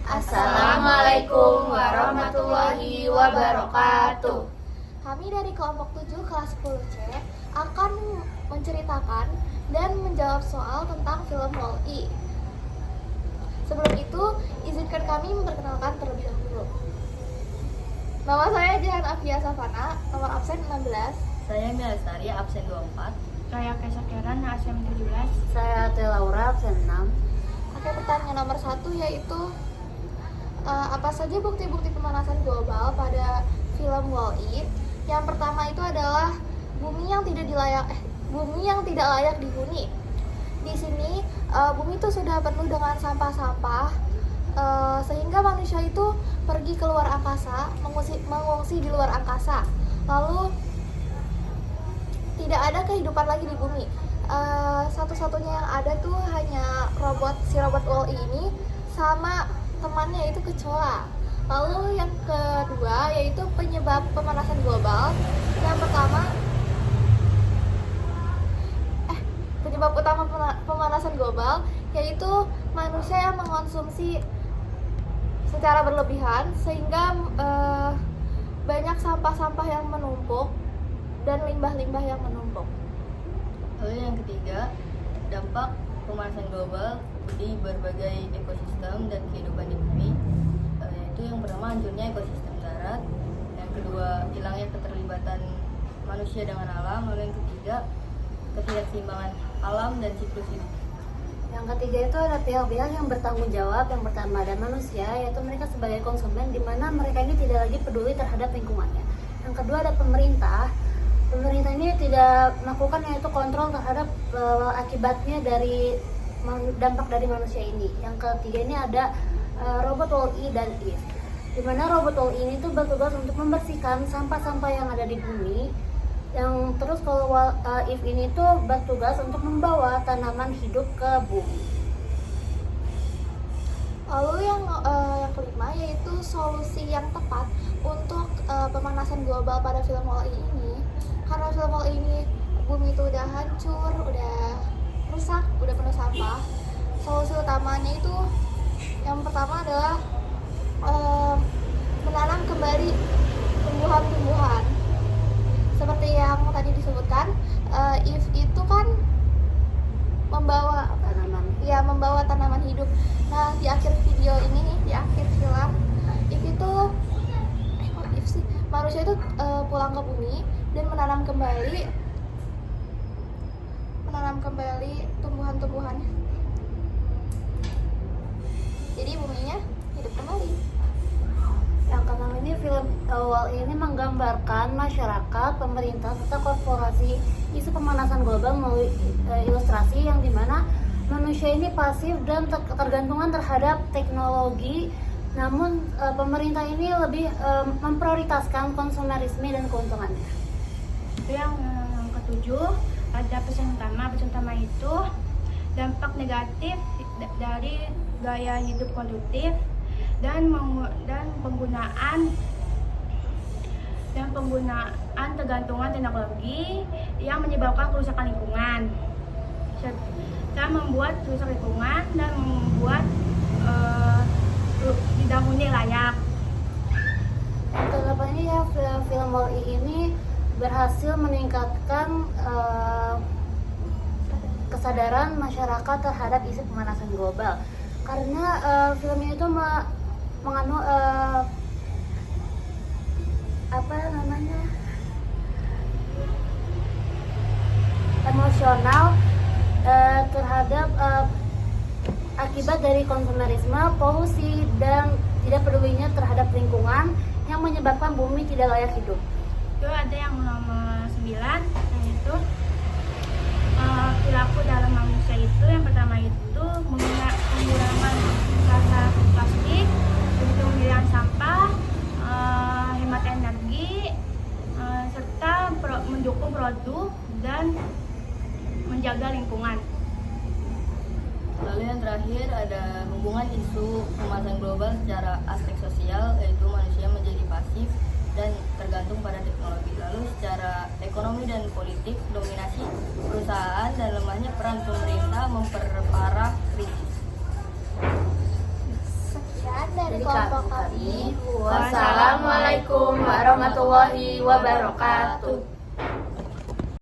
Assalamualaikum warahmatullahi wabarakatuh. Kami dari kelompok 7 kelas 10C akan menceritakan dan menjawab soal tentang film Wall-E. Sebelum itu, izinkan kami memperkenalkan terlebih dahulu. Nama saya Jihan Afia Safana, nomor absen 16. Saya Milestari, absen 24. Saya Kaisa Keran, absen 17. Saya Teh Laura, absen 6. Oke, pertanyaan nomor 1 yaitu apa saja bukti-bukti pemanasan global pada film Wall-E? Yang pertama itu adalah bumi yang tidak layak dihuni. Di sini bumi itu sudah penuh dengan sampah-sampah sehingga manusia itu pergi ke luar angkasa, mengungsi di luar angkasa. Lalu tidak ada kehidupan lagi di bumi. Satu-satunya yang ada tuh hanya si robot Wall-E ini sama temannya itu kecoa. Lalu yang kedua yaitu penyebab pemanasan global. Yang pertama penyebab utama pemanasan global yaitu manusia yang mengkonsumsi secara berlebihan sehingga banyak sampah-sampah yang menumpuk dan limbah-limbah yang menumpuk. Lalu yang ketiga, dampak pemanasan global di berbagai ekosistem dan kehidupan di bumi, yaitu yang pertama hancurnya ekosistem darat, yang kedua hilangnya keterlibatan manusia dengan alam, lalu yang ketiga ketidakseimbangan alam dan siklus hidup. Yang ketiga itu ada pihak-pihak yang bertanggung jawab. Yang pertama ada manusia, yaitu mereka sebagai konsumen, di mana mereka ini tidak lagi peduli terhadap lingkungannya. Yang kedua ada pemerintah. Pemerintah ini tidak melakukan yaitu kontrol terhadap akibatnya dari dampak dari manusia ini. Yang ketiga ini ada robot Wall-E dan Eve, di mana robot Wall-E ini tuh bertugas untuk membersihkan sampah-sampah yang ada di bumi. Yang terus kalau Eve ini tuh bertugas untuk membawa tanaman hidup ke bumi. Lalu yang kelima yaitu solusi yang tepat untuk pemanasan global pada film Wall-E ini. Karena film Wall-E ini bumi itu udah hancur, udah rusak, udah penuh sampah. Solusi utamanya itu yang pertama adalah menanam kembali tumbuhan-tumbuhan. Seperti yang tadi disebutkan, Eve itu kan membawa tanaman hidup. Nah, di akhir video ini nih, di akhir film, Eve itu manusia itu pulang ke bumi dan menanam kembali tumbuhan-tumbuhannya. Jadi buminya hidup kembali. Yang keenam ini film Wall-E ini menggambarkan masyarakat, pemerintah, serta korporasi isu pemanasan global melalui ilustrasi yang dimana manusia ini pasif dan ketergantungan terhadap teknologi. Namun pemerintah ini lebih memprioritaskan konsumerisme dan keuntungannya. Itu yang ketujuh, ada pesan utama itu dampak negatif dari gaya hidup konsumtif dan penggunaan tergantungan teknologi yang menyebabkan kerusakan lingkungan, serta membuat rusak lingkungan dan membuat tidak huni layak. Yang kedelapan ini ya, film Wall-E ini berhasil meningkatkan kesadaran masyarakat terhadap isu pemanasan global, karena film ini tuh mengandung emosional terhadap akibat dari konsumerisme, polusi, dan tidak pedulinya terhadap lingkungan yang menyebabkan bumi tidak layak hidup. Itu ada yang nomor 9, yaitu perilaku dalam manusia itu. Yang pertama itu pengurangan plastik, begitu menghilangkan sampah, hemat energi, serta mendukung produk dan menjaga lingkungan. Lalu yang terakhir ada hubungan isu pemanasan global secara aspek sosial, yaitu manusia menjadi pasif dan tergantung pada teknologi. Lalu secara ekonomi dan politik, dominasi perusahaan dan lemahnya peran pemerintah memperparah krisis. Sekian dari kelompok kami. Wassalamualaikum warahmatullahi wabarakatuh.